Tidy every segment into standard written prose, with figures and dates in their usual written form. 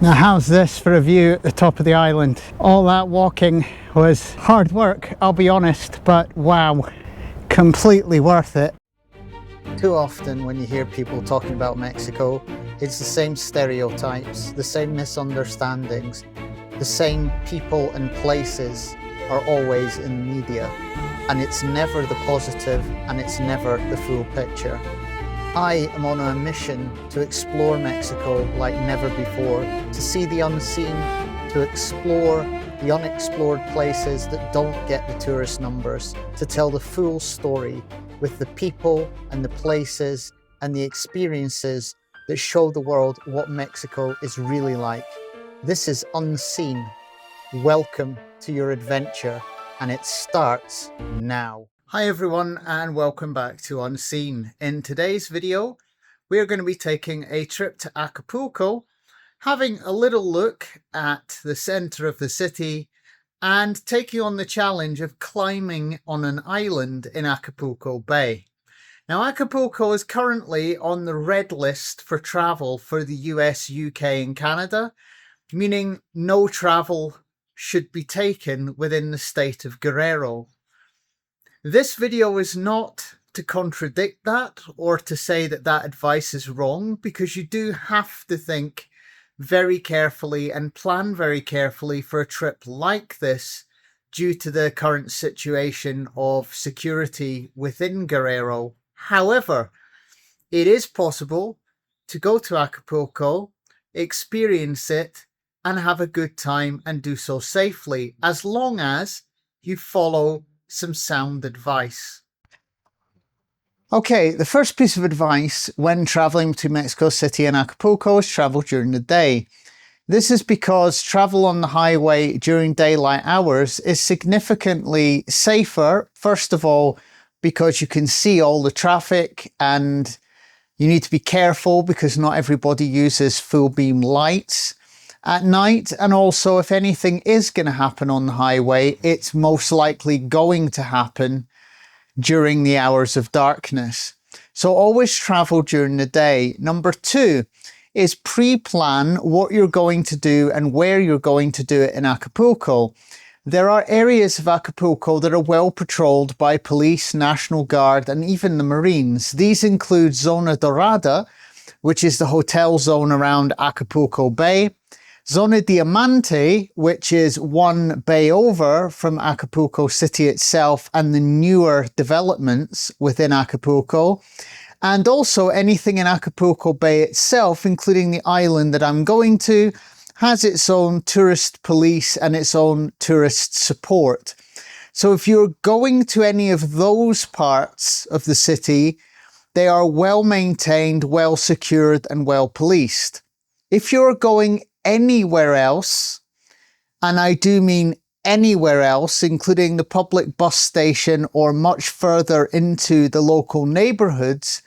Now how's this for a view at the top of the island? All that walking was hard work, I'll be honest, but wow, completely worth it. Too often when you hear people talking about Mexico, it's the same stereotypes, the same misunderstandings, the same people and places are always in the media, and it's never the positive and it's never the full picture. I am on a mission to explore Mexico like never before, to see the unseen, to explore the unexplored places that don't get the tourist numbers, to tell the full story with the people and the places and the experiences that show the world what Mexico is really like. This is Unseen. Welcome to your adventure, and it starts now. Hi everyone, and welcome back to Unseen. In today's video, we're going to be taking a trip to Acapulco, having a little look at the center of the city and taking on the challenge of climbing on an island in Acapulco Bay. Now, Acapulco is currently on the red list for travel for the US, UK and Canada, meaning no travel should be taken within the state of Guerrero. This video is not to contradict that or to say that that advice is wrong, because you do have to think very carefully and plan very carefully for a trip like this due to the current situation of security within Guerrero. However, it is possible to go to Acapulco, experience it, and have a good time and do so safely, as long as you follow some sound advice. Okay, the first piece of advice when traveling between Mexico City and Acapulco is travel during the day. This is because travel on the highway during daylight hours is significantly safer. First of all, because you can see all the traffic and you need to be careful because not everybody uses full beam lights at night. And also, if anything is going to happen on the highway, it's most likely going to happen during the hours of darkness. So always travel during the day. Number two is pre-plan what you're going to do and where you're going to do it in Acapulco. There are areas of Acapulco that are well patrolled by police, National Guard, and even the Marines. These include Zona Dorada, which is the hotel zone around Acapulco Bay, Zona Diamante, which is one bay over from Acapulco City itself and the newer developments within Acapulco, and also anything in Acapulco Bay itself, including the island that I'm going to, has its own tourist police and its own tourist support. So if you're going to any of those parts of the city, they are well maintained, well secured and well policed. If you're going anywhere else, and I do mean anywhere else, including the public bus station or much further into the local neighborhoods,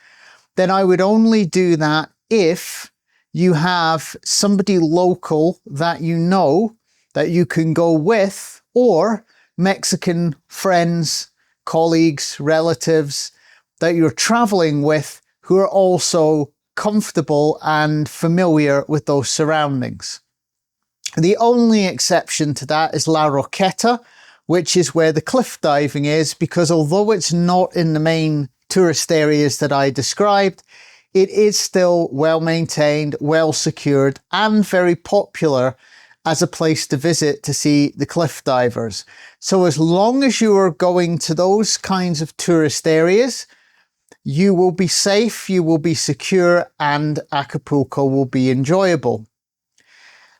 then I would only do that if you have somebody local that you know that you can go with, or Mexican friends, colleagues, relatives that you're traveling with who are also comfortable and familiar with those surroundings. The only exception to that is La Roqueta, which is where the cliff diving is, because although it's not in the main tourist areas that I described, it is still well maintained, well secured, and very popular as a place to visit to see the cliff divers. So as long as you are going to those kinds of tourist areas, you will be safe, you will be secure, and Acapulco will be enjoyable.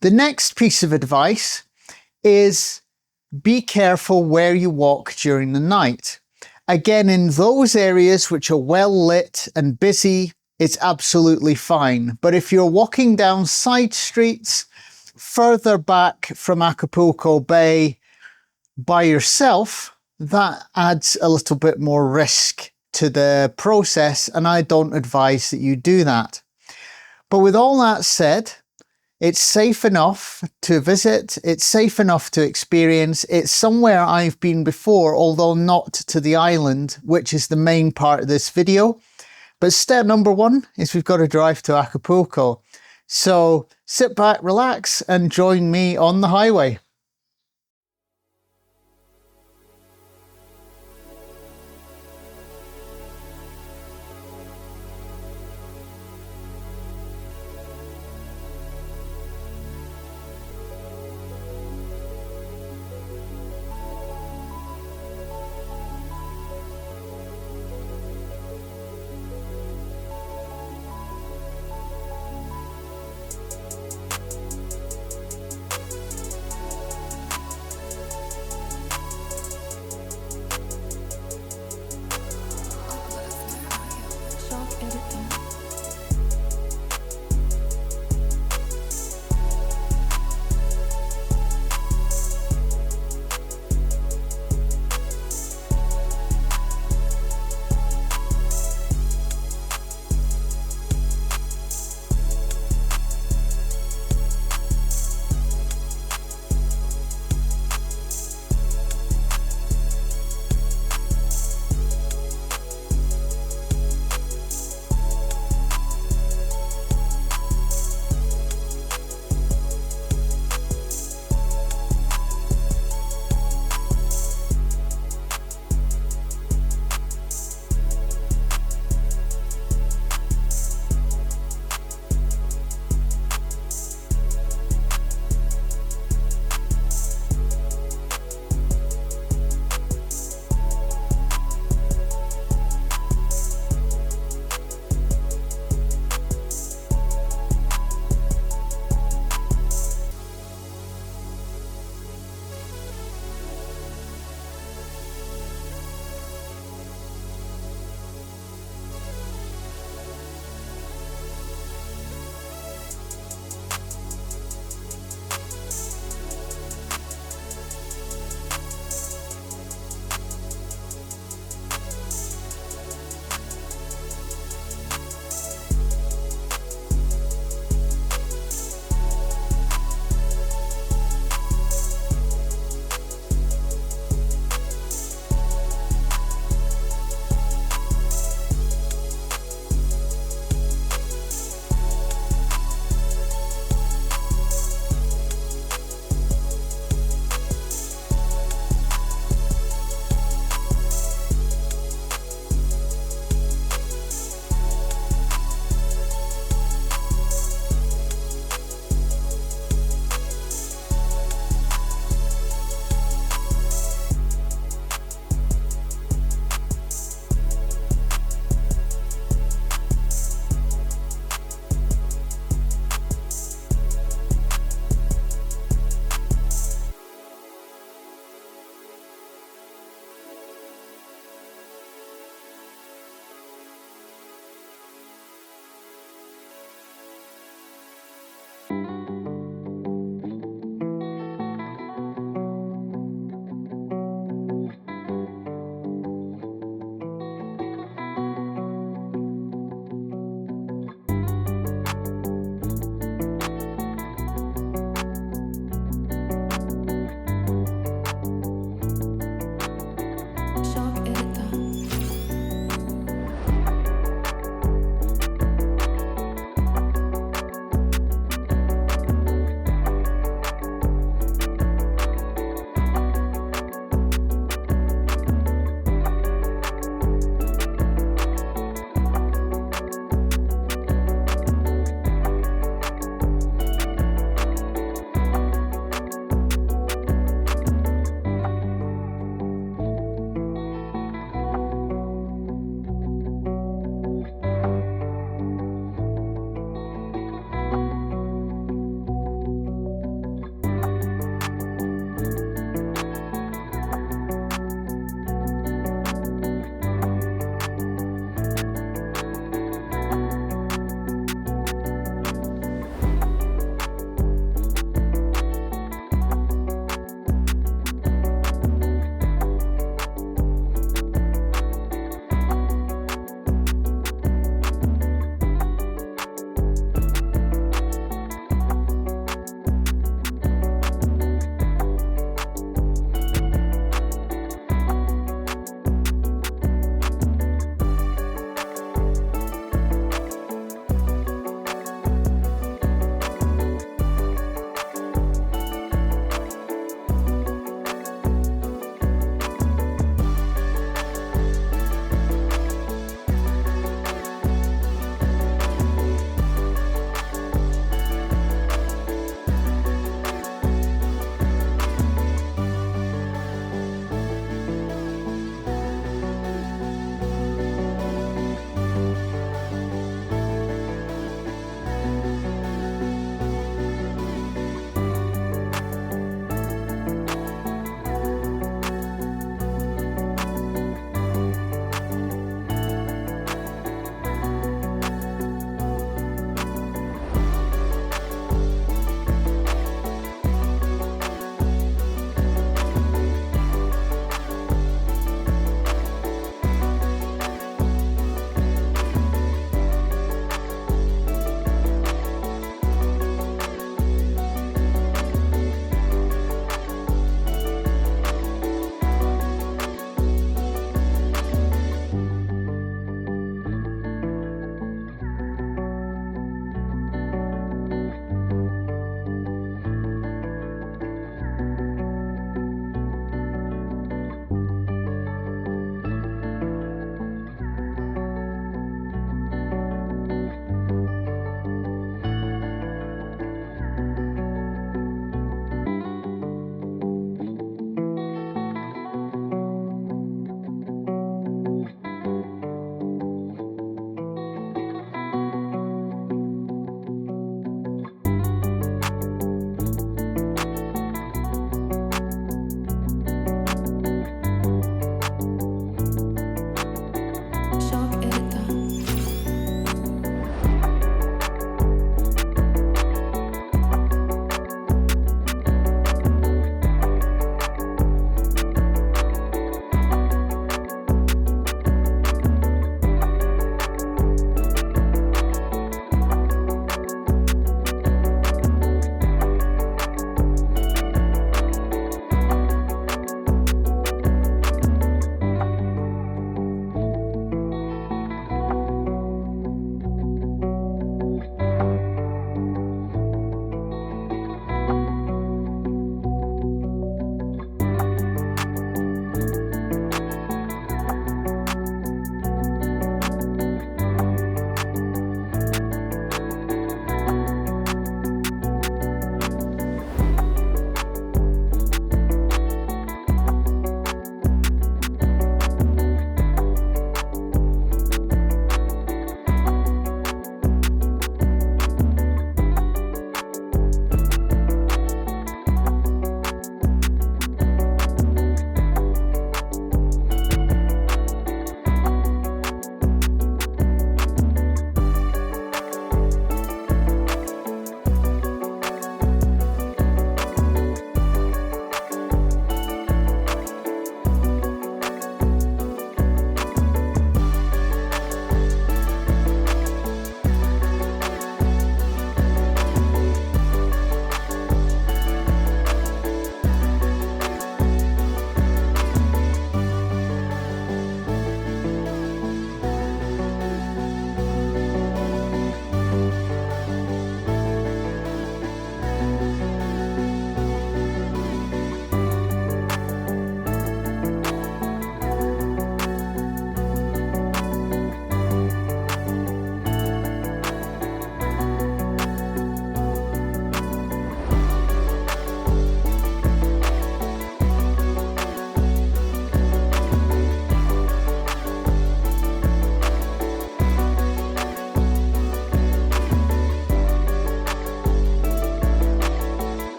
The next piece of advice is be careful where you walk during the night. Again, in those areas which are well lit and busy, it's absolutely fine. But if you're walking down side streets further back from Acapulco Bay by yourself, that adds a little bit more risk to the process, and I don't advise that you do that. But with all that said, it's safe enough to visit, it's safe enough to experience, it's somewhere I've been before, although not to the island, which is the main part of this video. But step number one is we've got to drive to Acapulco. So sit back, relax, and join me on the highway.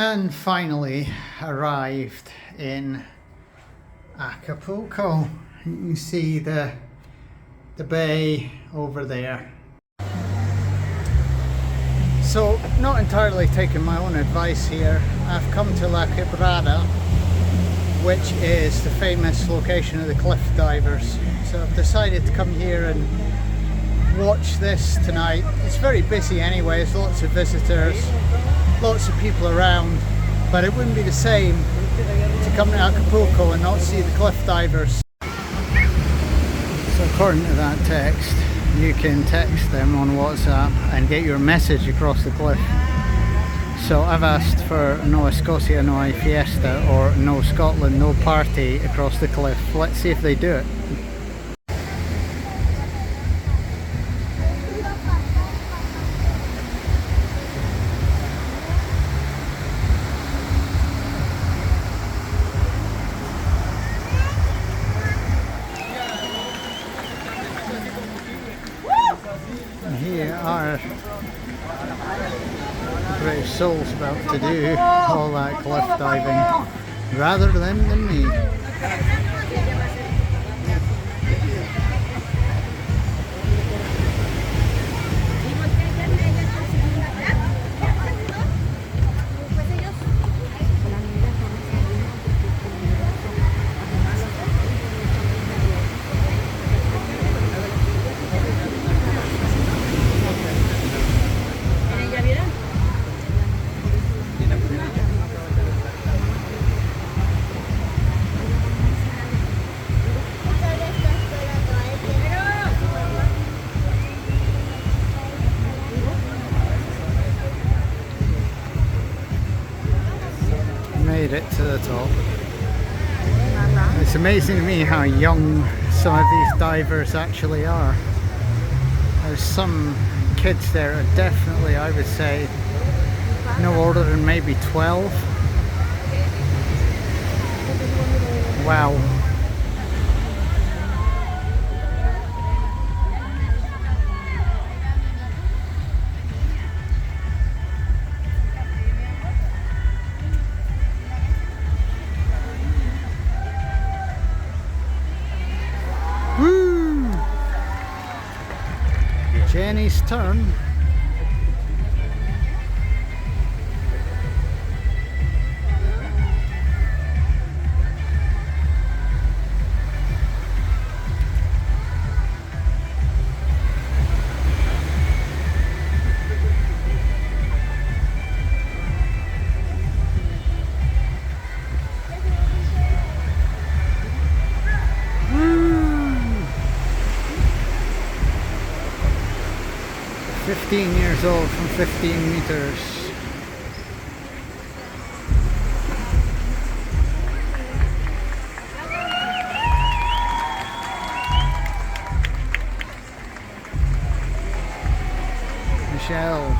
And finally arrived in Acapulco. You can see the bay over there. So, not entirely taking my own advice here, I've come to La Quebrada, which is the famous location of the cliff divers. So I've decided to come here and watch this tonight. It's very busy anyway, there's lots of visitors, lots of people around, but it wouldn't be the same to come to Acapulco and not see the cliff divers. So according to that text, you can text them on WhatsApp and get your message across the cliff. So I've asked for no Escocia, no hay fiesta, or no Scotland, no party across the cliff. Let's see if they do it. Here are British souls about to do all that cliff diving rather than me. Made it to the top. It's amazing to me how young some of these divers actually are. There's some kids there are definitely, I would say, no older than maybe 12. Wow. Jenny's turn. Woo! 15 years old from 15 meters. Michelle.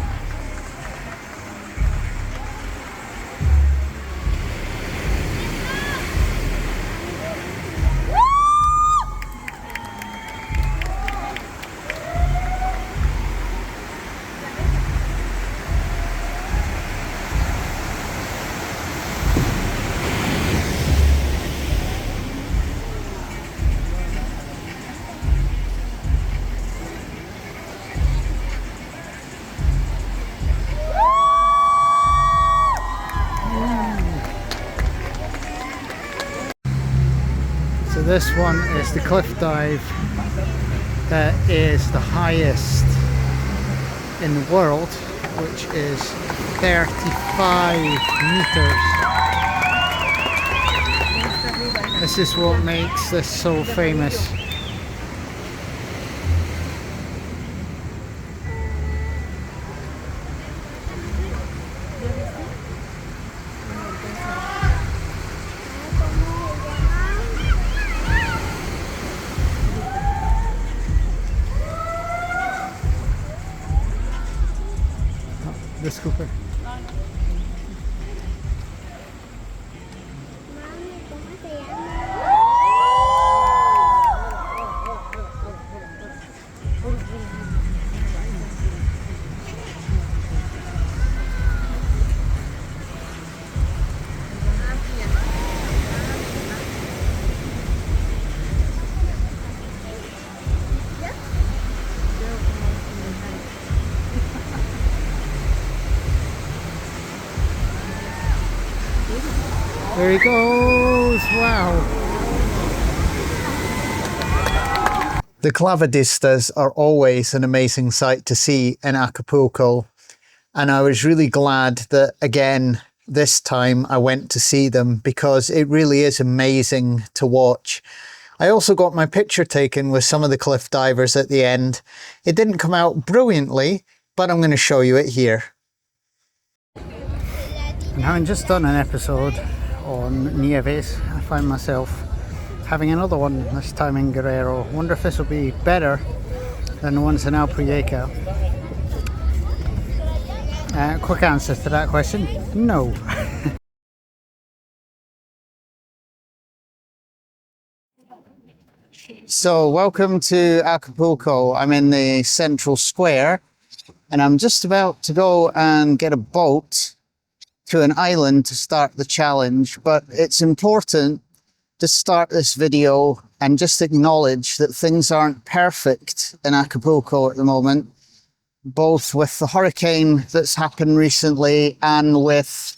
So this one is the cliff dive that is the highest in the world, which is 35 meters. This is what makes this so famous. Disculpe. There he goes, wow. The clavadistas are always an amazing sight to see in Acapulco. And I was really glad that, again, this time I went to see them because it really is amazing to watch. I also got my picture taken with some of the cliff divers at the end. It didn't come out brilliantly, but I'm going to show you it here. And having just done an episode on Nieves, I find myself having another one, this time in Guerrero. Wonder if this will be better than the ones in Alpuyeca. Quick answer to that question, no. So welcome to Acapulco. I'm in the central square and I'm just about to go and get a boat to an island to start the challenge, but it's important to start this video and just acknowledge that things aren't perfect in Acapulco at the moment, both with the hurricane that's happened recently and with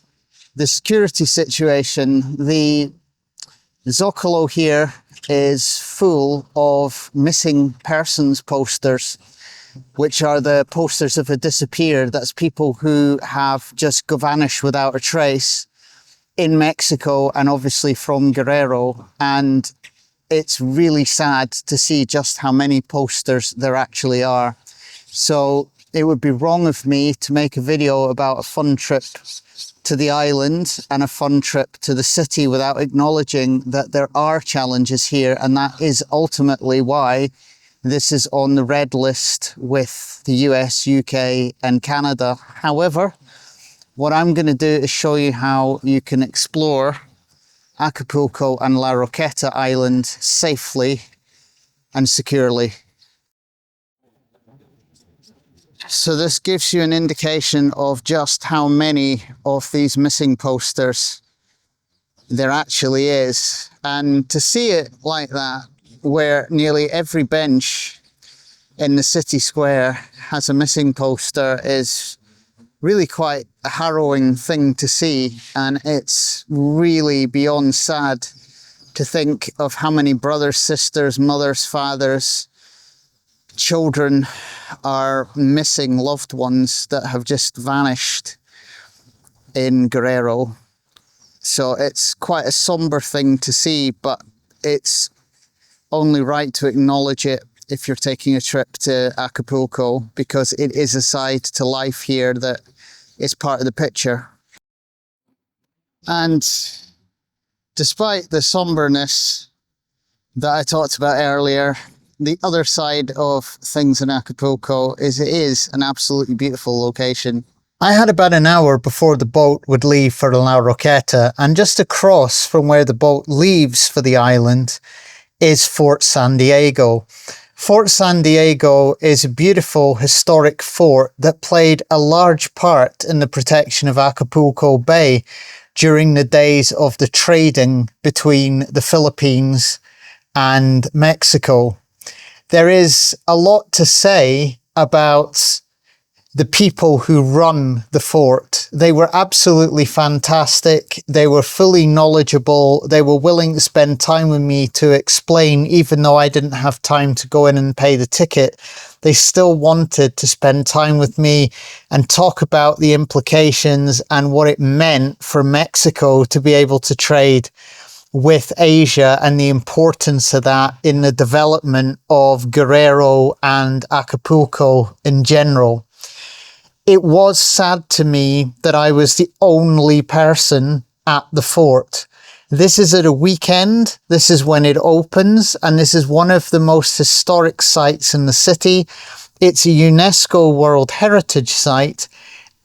the security situation. The Zocalo here is full of missing persons posters, which are the posters of a disappeared. That's people who have just vanished without a trace in Mexico and obviously from Guerrero. And it's really sad to see just how many posters there actually are. So it would be wrong of me to make a video about a fun trip to the island and a fun trip to the city without acknowledging that there are challenges here, and that is ultimately why this is on the red list with the US, UK and Canada. However, what I'm going to do is show you how you can explore Acapulco and La Roqueta Island safely and securely. So this gives you an indication of just how many of these missing posters there actually is. And to see it like that, where nearly every bench in the city square has a missing poster, is really quite a harrowing thing to see. And it's really beyond sad to think of how many brothers, sisters, mothers, fathers, children are missing loved ones that have just vanished in Guerrero. So it's quite a somber thing to see, but it's only right to acknowledge it if you're taking a trip to Acapulco, because it is a side to life here that is part of the picture. And despite the somberness that I talked about earlier, the other side of things in Acapulco is it is an absolutely beautiful location. I had about an hour before the boat would leave for La Roqueta, and just across from where the boat leaves for the island is Fort San Diego. Fort San Diego is a beautiful historic fort that played a large part in the protection of Acapulco Bay during the days of the trading between the Philippines and Mexico. There is a lot to say about the people who run the fort. They were absolutely fantastic. They were fully knowledgeable. They were willing to spend time with me to explain, even though I didn't have time to go in and pay the ticket. They still wanted to spend time with me and talk about the implications and what it meant for Mexico to be able to trade with Asia and the importance of that in the development of Guerrero and Acapulco in general. It was sad to me that I was the only person at the fort. This is at a weekend, this is when it opens, and this is one of the most historic sites in the city. It's a UNESCO World Heritage Site,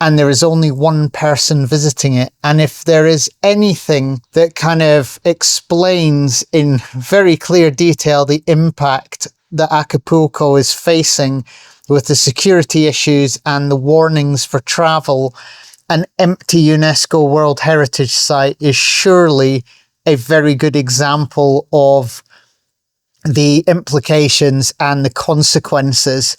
and there is only one person visiting it. And if there is anything that kind of explains in very clear detail the impact that Acapulco is facing with the security issues and the warnings for travel, an empty UNESCO World Heritage Site is surely a very good example of the implications and the consequences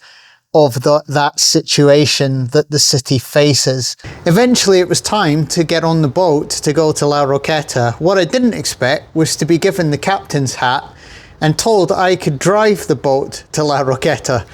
of that situation that the city faces. Eventually it was time to get on the boat to go to La Roqueta. What I didn't expect was to be given the captain's hat and told I could drive the boat to La Roqueta.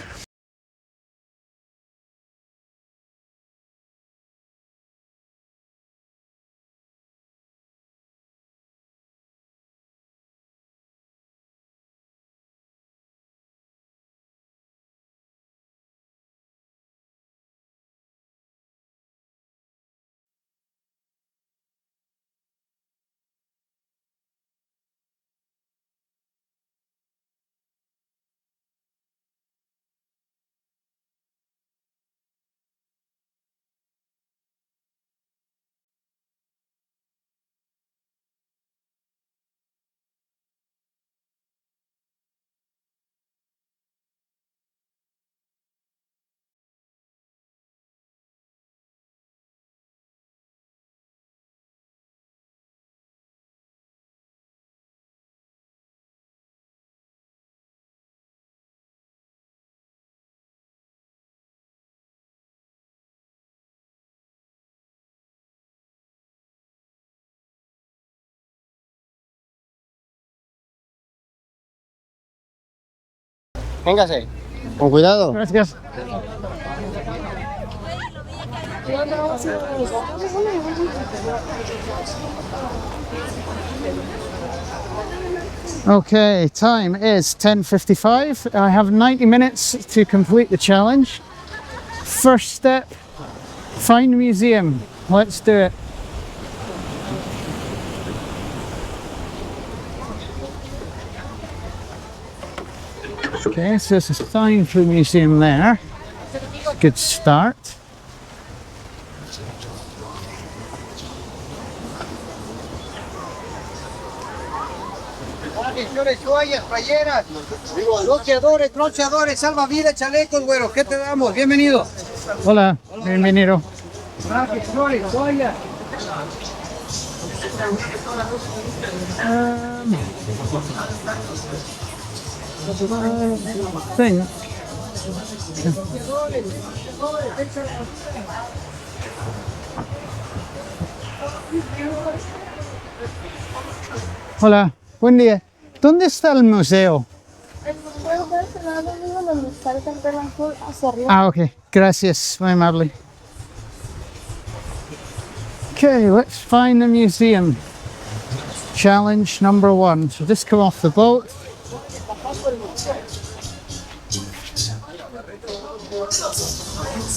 Véngase, con cuidado. Gracias. Okay, time is 10:55. I have 90 minutes to complete the challenge. First step, find a museum. Let's do it. Okay, so there's a sign for the museum there. Good start. Toallas, playeras, bloqueadores, salvavidas, chalecos, güero. ¿Qué te damos? Bienvenido. Hola, bienvenido. Toallas. Thing. Hola, buen día. ¿Dónde está el museo? El museo está ese lado mismo donde está el cartel azul hacia arriba. Ah, ok. Gracias, muy amable. Okay, let's find the museum. Challenge number 1. So just come off the boat.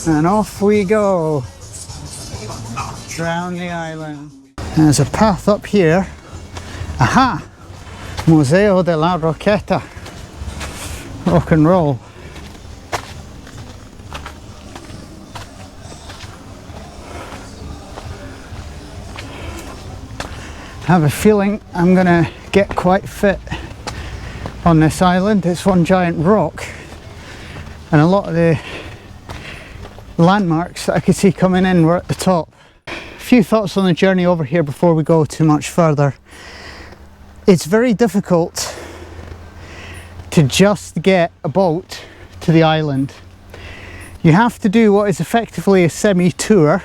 And off we go. Around the island. There's a path up here. Aha! Museo de la Roqueta. Rock and roll. I have a feeling I'm gonna get quite fit on this island. It's one giant rock, and a lot of the landmarks that I could see coming in were at the top. A few thoughts on the journey over here before we go too much further. It's very difficult to just get a boat to the island. You have to do what is effectively a semi-tour,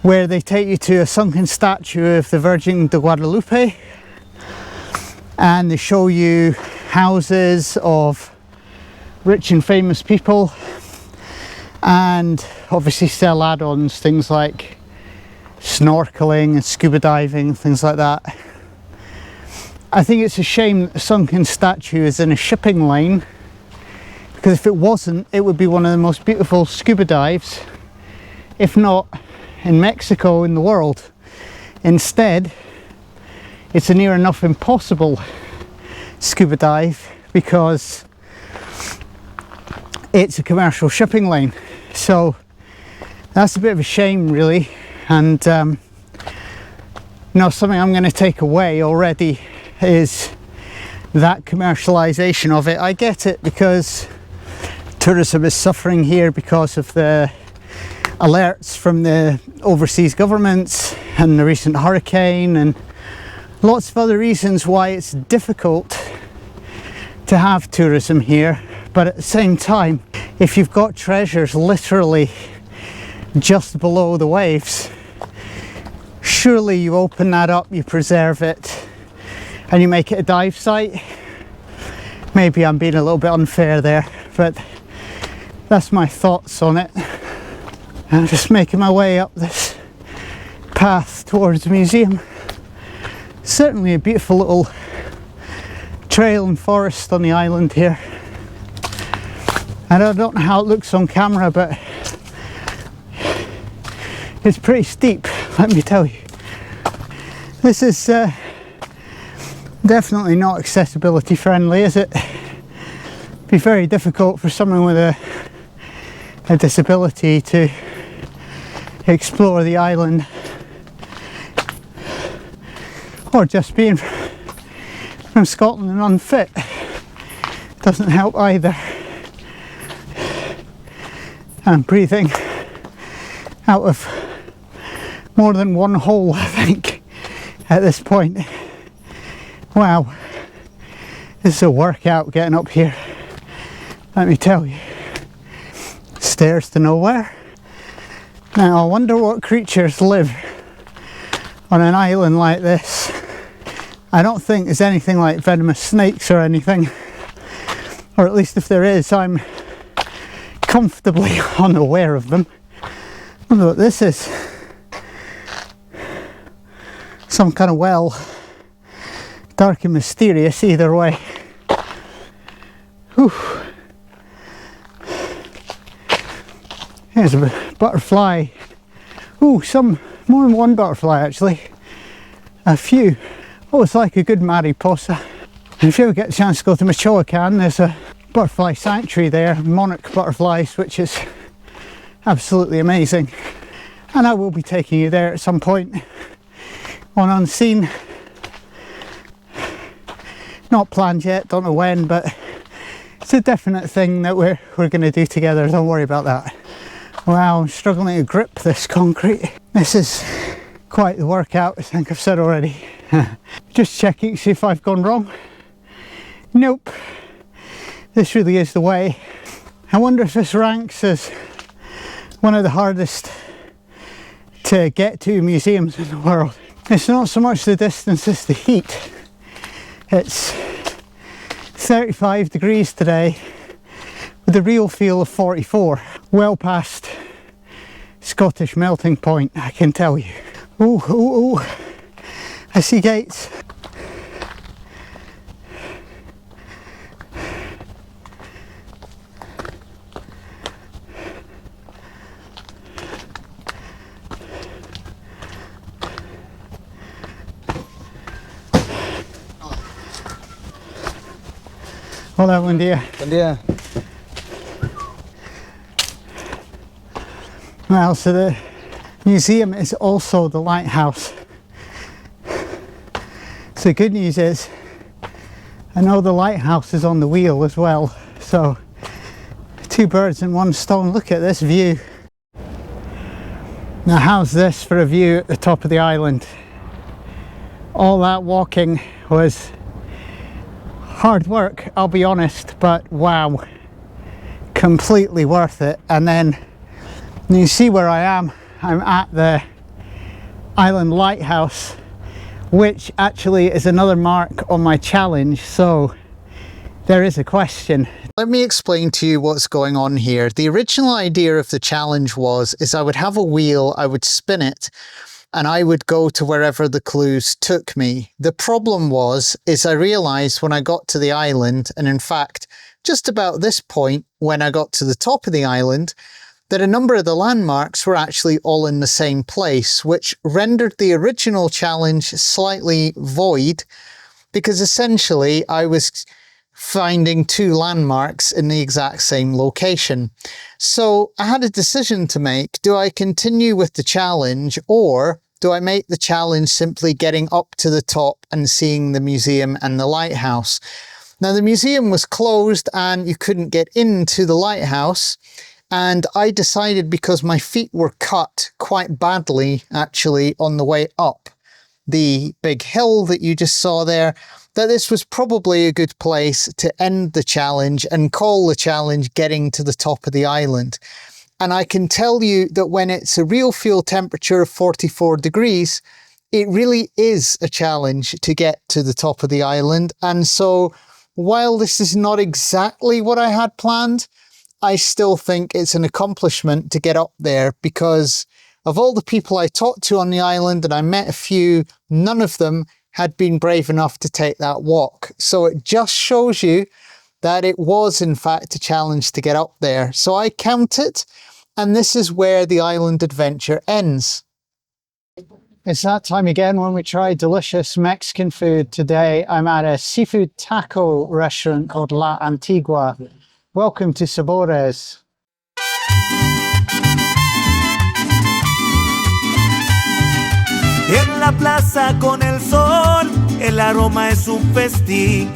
where they take you to a sunken statue of the Virgin de Guadalupe, and they show you houses of rich and famous people, and obviously sell add-ons, things like snorkeling and scuba diving, things like that. I think it's a shame that the sunken statue is in a shipping lane, because if it wasn't, it would be one of the most beautiful scuba dives, if not in Mexico, in the world. Instead, it's a near enough impossible scuba dive because it's a commercial shipping lane. So that's a bit of a shame, really, and something I'm going to take away already is that commercialization of it. I get it, because tourism is suffering here because of the alerts from the overseas governments and the recent hurricane and lots of other reasons why it's difficult to have tourism here. But at the same time, if you've got treasures literally just below the waves, surely you open that up, you preserve it, and you make it a dive site. Maybe I'm being a little bit unfair there, but that's my thoughts on it. I'm just making my way up this path towards the museum. Certainly a beautiful little trail and forest on the island here. And I don't know how it looks on camera, but it's pretty steep, let me tell you. This is definitely not accessibility friendly, is it? It'd be very difficult for someone with a disability to explore the island, or just being from Scotland and unfit doesn't help either. I'm breathing out of more than one hole, I think, at this point. Wow, this is a workout getting up here, let me tell you. Stairs to nowhere. Now I wonder what creatures live on an island like this. I don't think there's anything like venomous snakes or anything, or at least if there is, I'm comfortably unaware of them. I wonder what this is. Some kind of well. Dark and mysterious either way. Whew. Here's a butterfly. Ooh, some more than one butterfly actually. A few. Oh, it's like a good mariposa. And if you ever get a chance to go to Michoacan, there's a butterfly sanctuary there, monarch butterflies, which is absolutely amazing. And I will be taking you there at some point on Unseen. Not planned yet, don't know when, but it's a definite thing that we're going to do together, don't worry about that. Wow, I'm struggling to grip this concrete. This is quite the workout, I think I've said already. Just checking to see if I've gone wrong. Nope, this really is the way. I wonder if this ranks as one of the hardest to get to museums in the world. It's not so much the distance, it's the heat. It's 35 degrees today with a real feel of 44. Well past Scottish melting point, I can tell you. Ooh, ooh, ooh. I see gates. Hola, buen día. Buen día. Well, so the museum is also the lighthouse. So the good news is, I know the lighthouse is on the wheel as well. So, two birds in one stone. Look at this view. Now, how's this for a view at the top of the island? All that walking was hard work, I'll be honest, but wow, completely worth it. And then you see where I am. I'm at the island lighthouse, which actually is another mark on my challenge, so there is a question. Let me explain to you what's going on here. The original idea of the challenge is I would have a wheel, I would spin it, and I would go to wherever the clues took me. The problem is I realized when I got to the island, and in fact, just about this point, when I got to the top of the island, that a number of the landmarks were actually all in the same place, which rendered the original challenge slightly void, because essentially I was finding two landmarks in the exact same location. So I had a decision to make. Do I continue with the challenge, or do I make the challenge simply getting up to the top and seeing the museum and the lighthouse? Now, the museum was closed and you couldn't get into the lighthouse. And I decided, because my feet were cut quite badly actually on the way up, the big hill that you just saw there, that this was probably a good place to end the challenge and call the challenge getting to the top of the island. And I can tell you that when it's a real fuel temperature of 44 degrees, it really is a challenge to get to the top of the island. And so while this is not exactly what I had planned, I still think it's an accomplishment to get up there, because of all the people I talked to on the island, and I met a few, none of them had been brave enough to take that walk. So it just shows you that it was in fact a challenge to get up there. So I count it, and this is where the island adventure ends. It's that time again when we try delicious Mexican food. Today I'm at a seafood taco restaurant called La Antigua. Welcome to Sabores. En la plaza con el sol, el aroma es un festín.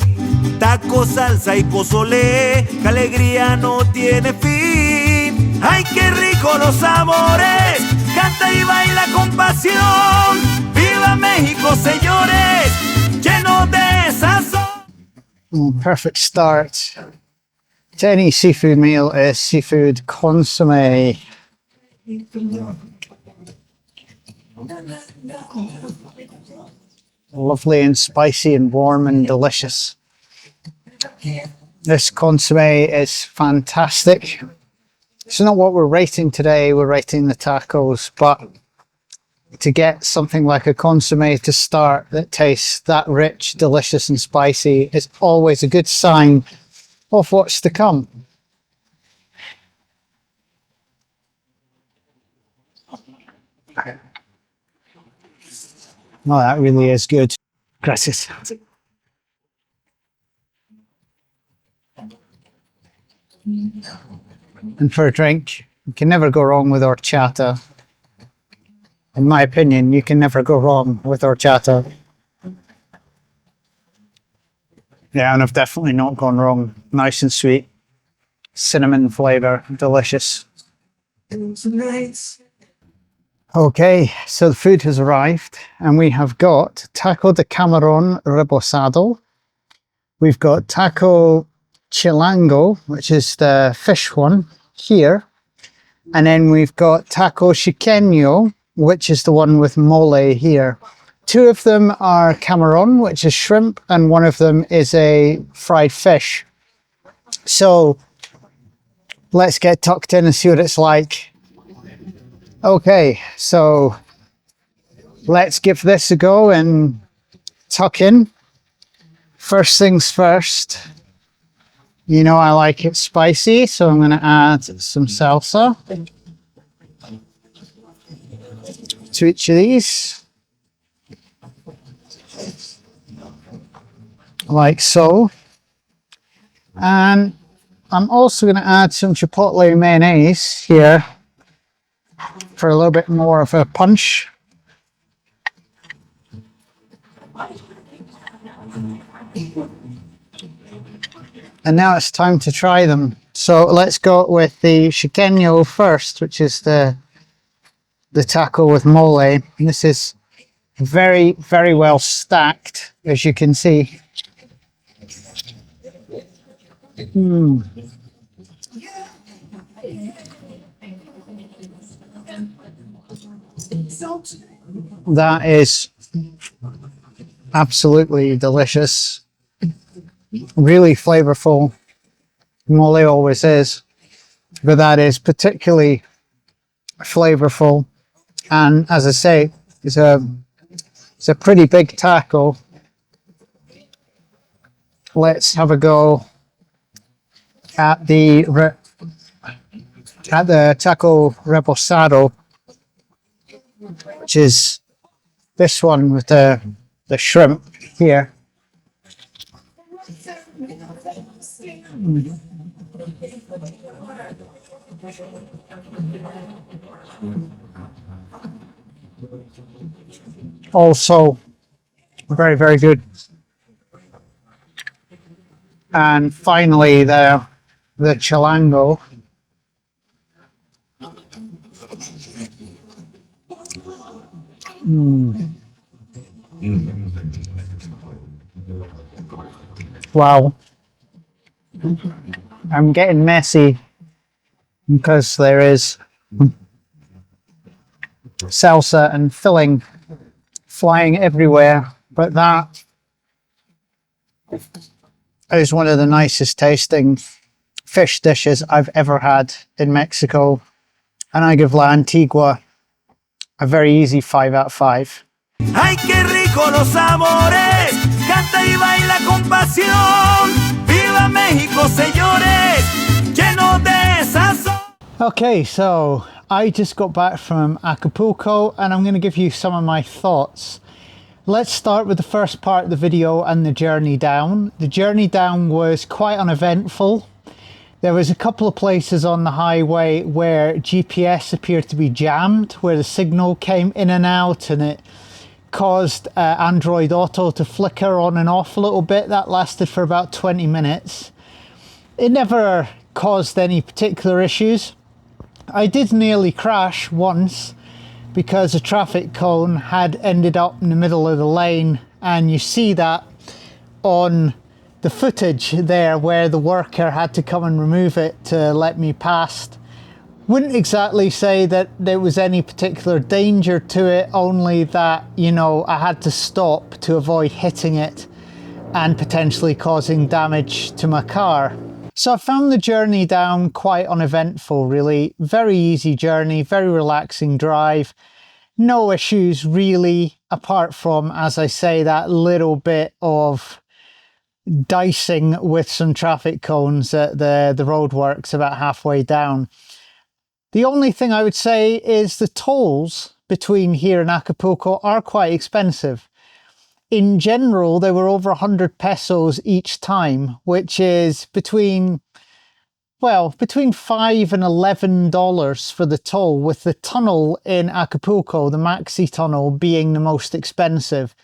Tacos, salsa y pozole, que alegría no tiene fin. ¡Ay, qué rico los sabores! Canta y baila con pasión. ¡Viva México, señores! Lleno de sazón. Perfect start to any seafood meal is seafood consomme. Lovely and spicy and warm and delicious. This consomme is fantastic. It's not what we're rating today, we're rating the tacos, but to get something like a consomme to start that tastes that rich, delicious and spicy is always a good sign of what's to come. Oh, that really is good. Gracias. And for a drink, you can never go wrong with horchata. In my opinion, you can never go wrong with horchata. Yeah, and I've definitely not gone wrong. Nice and sweet. Cinnamon flavour, delicious. Okay, so the food has arrived and we have got taco de camarón rebozado. We've got taco chilango, which is the fish one here. And then we've got taco chiqueño, which is the one with mole here. Two of them are camarón, which is shrimp, and one of them is a fried fish. So let's get tucked in and see what it's like. Okay, so let's give this a go and tuck in. First things first, you know I like it spicy, so I'm going to add some salsa to each of these, like so. And I'm also going to add some chipotle mayonnaise here for a little bit more of a punch. And now it's time to try them. So let's go with the chiqueño first, which is the taco with mole. And this is very, very well stacked, as you can see. That is absolutely delicious. Really flavorful. Mole always is, but that is particularly flavorful. And as I say, it's a pretty big taco. Let's have a go at the taco rebozado, which is this one with the shrimp here. Also very, very good. And finally the chilango. Wow. I'm getting messy because there is salsa and filling flying everywhere, but that is one of the nicest tasting fish dishes I've ever had in Mexico, and I give La Antigua a very easy 5 out of 5. Ay, qué rico los sabores, canta y baila con pasión. Viva México, señores, lleno de sazón. Okay, so I just got back from Acapulco and I'm going to give you some of my thoughts. Let's start with the first part of the video and the journey down. The journey down was quite uneventful. There was a couple of places on the highway where GPS appeared to be jammed, where the signal came in and out, and it caused Android Auto to flicker on and off a little bit. That lasted for about 20 minutes. It never caused any particular issues. I did nearly crash once because a traffic cone had ended up in the middle of the lane, and you see that on the footage there where the worker had to come and remove it to let me past. Wouldn't exactly say that there was any particular danger to it, only that, you know, I had to stop to avoid hitting it and potentially causing damage to my car. So I found the journey down quite uneventful, really. Very easy journey, very relaxing drive. No issues really, apart from, as I say, that little bit of dicing with some traffic cones at the roadworks about halfway down. The only thing I would say is the tolls between here and Acapulco are quite expensive. In general, they were over 100 pesos each time, which is between $5 and $11 for the toll, with the tunnel in Acapulco, the Maxi tunnel, being the most expensive.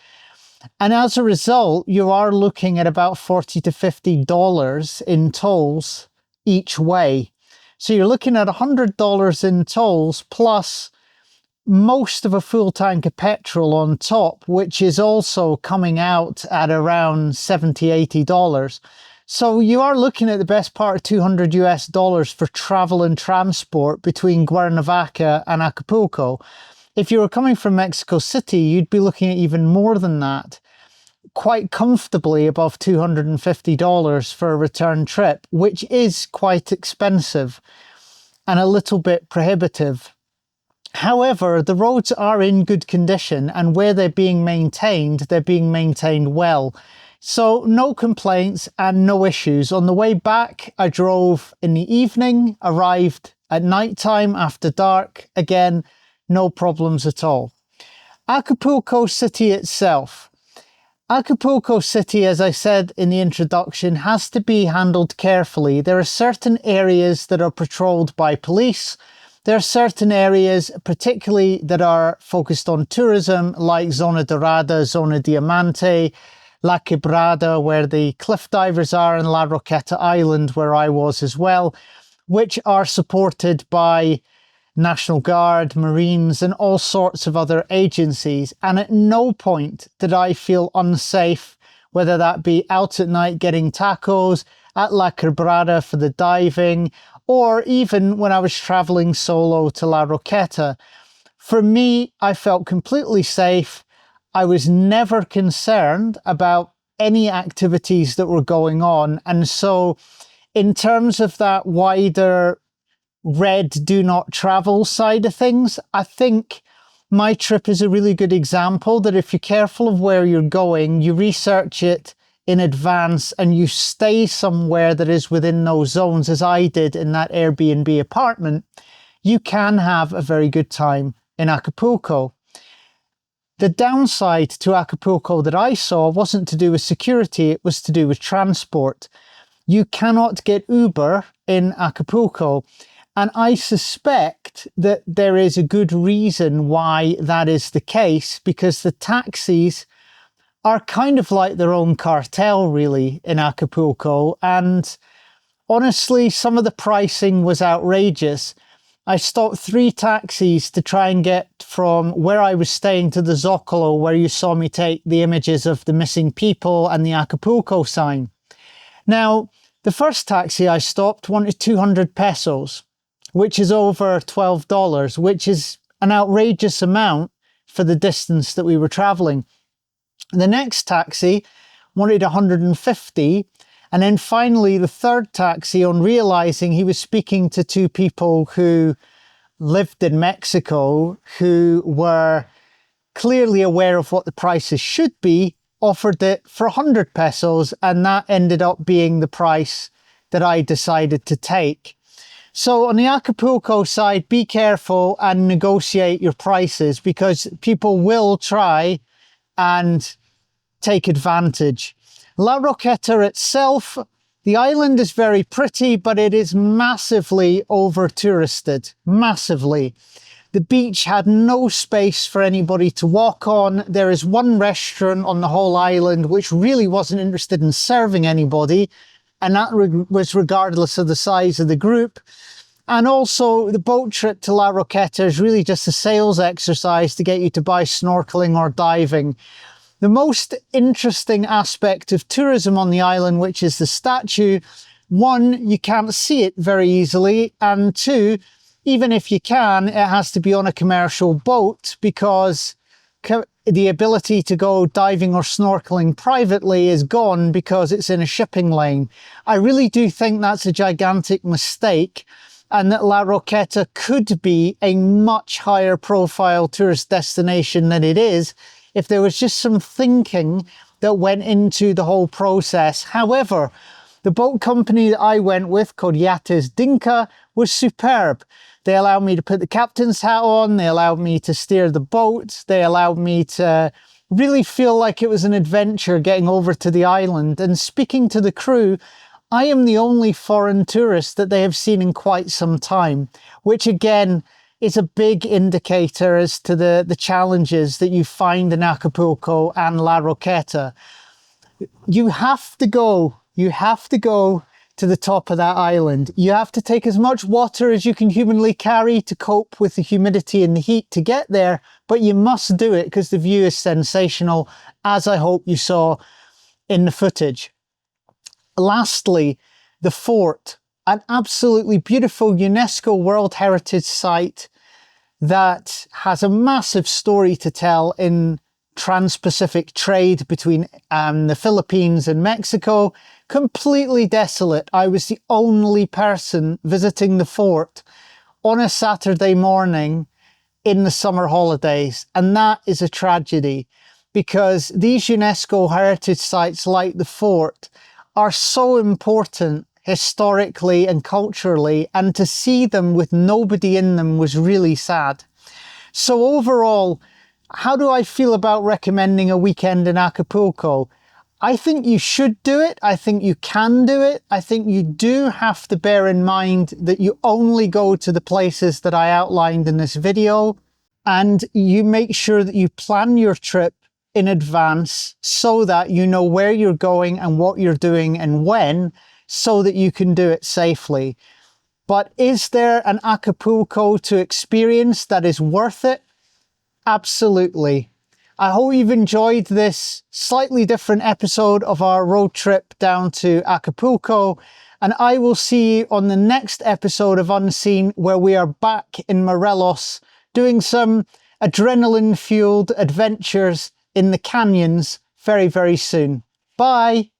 And as a result, you are looking at about $40 to $50 in tolls each way. So you're looking at $100 in tolls plus most of a full tank of petrol on top, which is also coming out at around $70, $80. So you are looking at the best part of $200 US for travel and transport between Cuernavaca and Acapulco. If you were coming from Mexico City, you'd be looking at even more than that, quite comfortably above $250 for a return trip, which is quite expensive and a little bit prohibitive. However, the roads are in good condition, and where they're being maintained well. So no complaints and no issues. On the way back, I drove in the evening, arrived at night time after dark. Again, no problems at all. Acapulco City itself. Acapulco City, as I said in the introduction, has to be handled carefully. There are certain areas that are patrolled by police. There are certain areas, particularly that are focused on tourism, like Zona Dorada, Zona Diamante, La Quebrada, where the cliff divers are, and La Roqueta Island, where I was as well, which are supported by National Guard, Marines, and all sorts of other agencies. And at no point did I feel unsafe, whether that be out at night getting tacos, at La Quebrada for the diving, or even when I was traveling solo to La Roqueta. For me, I felt completely safe. I was never concerned about any activities that were going on. And so in terms of that wider red do not travel side of things, I think my trip is a really good example that if you're careful of where you're going, you research it in advance and you stay somewhere that is within those zones, as I did in that Airbnb apartment, you can have a very good time in Acapulco. The downside to Acapulco that I saw wasn't to do with security, it was to do with transport. You cannot get Uber in Acapulco, and I suspect that there is a good reason why that is the case, because the taxis are kind of like their own cartel, really, in Acapulco. And honestly, some of the pricing was outrageous. I stopped 3 taxis to try and get from where I was staying to the Zocalo, where you saw me take the images of the missing people and the Acapulco sign. Now, the first taxi I stopped wanted 200 pesos, which is over $12, which is an outrageous amount for the distance that we were traveling. The next taxi wanted 150, and then finally the third taxi, on realizing he was speaking to 2 people who lived in Mexico, who were clearly aware of what the prices should be, offered it for 100 pesos, and that ended up being the price that I decided to take. So on the Acapulco side, be careful and negotiate your prices, because people will try and take advantage. La Roqueta itself, the island is very pretty, but it is massively over-touristed, massively. The beach had no space for anybody to walk on. There is one restaurant on the whole island which really wasn't interested in serving anybody, and that was regardless of the size of the group. And also, the boat trip to La Roqueta is really just a sales exercise to get you to buy snorkeling or diving. The most interesting aspect of tourism on the island, which is the statue, 1, you can't see it very easily, and 2, even if you can, it has to be on a commercial boat, because the ability to go diving or snorkeling privately is gone because it's in a shipping lane. I really do think that's a gigantic mistake, and that La Roqueta could be a much higher profile tourist destination than it is if there was just some thinking that went into the whole process. However, the boat company that I went with, called Yates Dinka, was superb. They allowed me to put the captain's hat on, they allowed me to steer the boat, they allowed me to really feel like it was an adventure getting over to the island. And speaking to the crew, I am the only foreign tourist that they have seen in quite some time, which again is a big indicator as to the challenges that you find in Acapulco and La Roqueta. You have to go to the top of that island. You have to take as much water as you can humanly carry to cope with the humidity and the heat to get there, but you must do it because the view is sensational, as I hope you saw in the footage. Lastly, the fort, an absolutely beautiful UNESCO World Heritage Site that has a massive story to tell in trans-Pacific trade between the Philippines and Mexico. Completely desolate. I was the only person visiting the fort on a Saturday morning in the summer holidays, and that is a tragedy, because these UNESCO heritage sites like the fort are so important historically and culturally, and to see them with nobody in them was really sad. So overall, how do I feel about recommending a weekend in Acapulco? I think you should do it. I think you can do it. I think you do have to bear in mind that you only go to the places that I outlined in this video, and you make sure that you plan your trip in advance so that you know where you're going and what you're doing and when, so that you can do it safely. But is there an Acapulco to experience that is worth it? Absolutely. I hope you've enjoyed this slightly different episode of our road trip down to Acapulco, and I will see you on the next episode of Unseen, where we are back in Morelos doing some adrenaline-fueled adventures in the canyons very, very soon. Bye!